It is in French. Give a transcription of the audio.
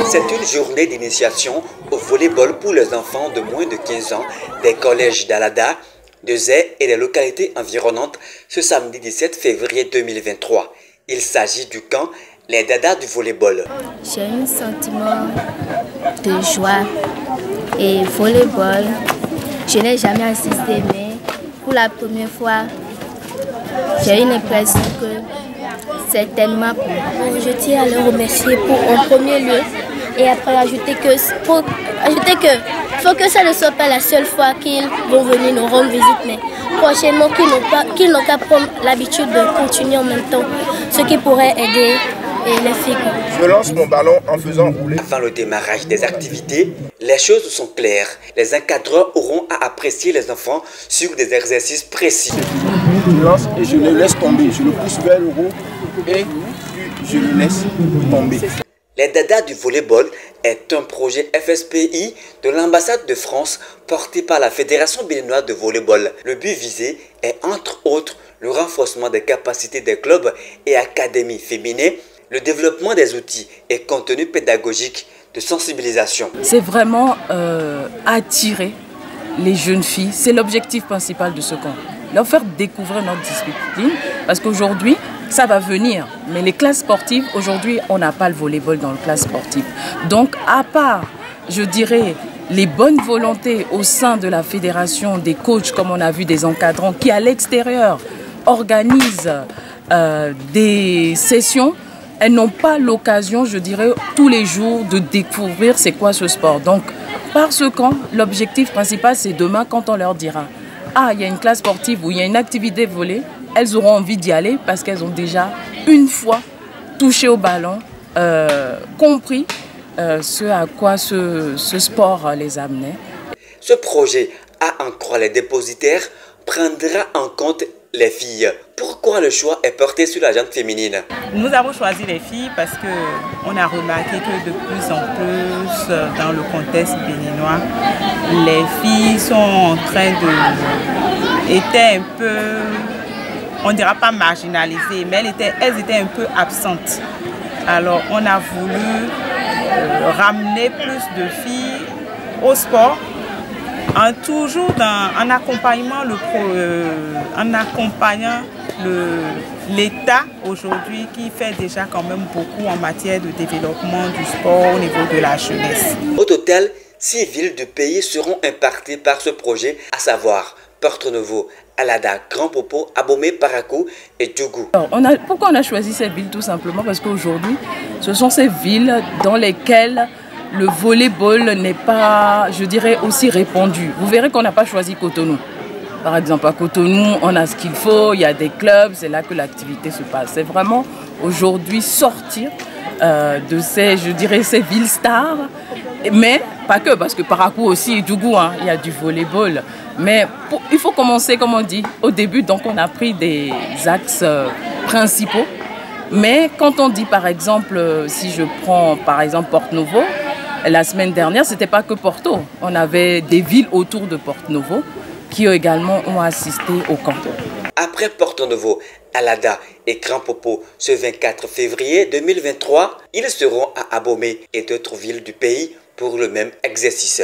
C'est une journée d'initiation au volleyball pour les enfants de moins de 15 ans des collèges d'Alada, de Zé et des localités environnantes ce samedi 17 février 2023. Il s'agit du camp Les Dadas du volleyball. J'ai un sentiment de joie et volleyball. Je n'ai jamais assisté, mais pour la première fois, j'ai une impression que c'est tellement bon. Je tiens à les remercier pour en premier lieu et après ajouter que faut que ça ne soit pas la seule fois qu'ils vont venir nous rendre visite, mais prochainement qu'ils n'ont qu'à prendre l'habitude de continuer en même temps, ce qui pourrait aider les filles. Je lance mon ballon en faisant rouler. Avant le démarrage des activités, les choses sont claires. Les encadreurs auront à apprécier les enfants sur des exercices précis. Je lance et je le laisse tomber. Je le pousse vers le haut et je le laisse tomber. Les Dadas du volleyball est un projet FSPI de l'ambassade de France porté par la Fédération béninoise de volleyball. Le but visé est entre autres le renforcement des capacités des clubs et académies féminines, le développement des outils et contenus pédagogiques de sensibilisation. C'est vraiment attirer les jeunes filles, c'est l'objectif principal de ce camp. Leur faire découvrir notre discipline parce qu'aujourd'hui, ça va venir. Mais les classes sportives, aujourd'hui, on n'a pas le volleyball dans les classes sportives. Donc, à part, je dirais, les bonnes volontés au sein de la fédération, des coachs, comme on a vu, des encadrants, qui à l'extérieur organisent des sessions, elles n'ont pas l'occasion, je dirais, tous les jours de découvrir c'est quoi ce sport. Donc, par ce camp, l'objectif principal, c'est demain, quand on leur dira « Ah, il y a une classe sportive ou il y a une activité volée », elles auront envie d'y aller parce qu'elles ont déjà une fois touché au ballon, compris ce à quoi ce sport les amenait. Ce projet, à en croire les dépositaires, prendra en compte les filles. Pourquoi le choix est porté sur la gente féminine? Nous avons choisi les filles parce qu'on a remarqué que de plus en plus dans le contexte béninois, les filles sont en train étaient un peu, on ne dira pas marginalisées, mais elles étaient un peu absentes. Alors on a voulu ramener plus de filles au sport, en accompagnant l'État aujourd'hui qui fait déjà quand même beaucoup en matière de développement du sport au niveau de la jeunesse. Au total, 6 villes du pays seront impactées par ce projet, à savoir Porto Novo, Alada, Grand Popo, Abomey, Parakou et Djougou. Pourquoi on a choisi ces villes? Tout simplement parce qu'aujourd'hui, ce sont ces villes dans lesquelles le volleyball n'est pas, je dirais, aussi répandu. Vous verrez qu'on n'a pas choisi Cotonou. Par exemple, à Cotonou, on a ce qu'il faut, il y a des clubs, c'est là que l'activité se passe. C'est vraiment aujourd'hui sortir de ces, je dirais, ces villes stars. Mais pas que, parce que Parakou aussi et Djougou, hein, il y a du volleyball. Mais il faut commencer, comme on dit, au début. Donc on a pris des axes principaux. Mais quand on dit, par exemple, si je prends par exemple Porto Novo, la semaine dernière, ce n'était pas que Porto. On avait des villes autour de Porto Novo qui également ont assisté au camp. Après Porto Novo, Alada et Grand Popo, ce 24 février 2023, ils seront à Abomey et d'autres villes du pays pour le même exercice.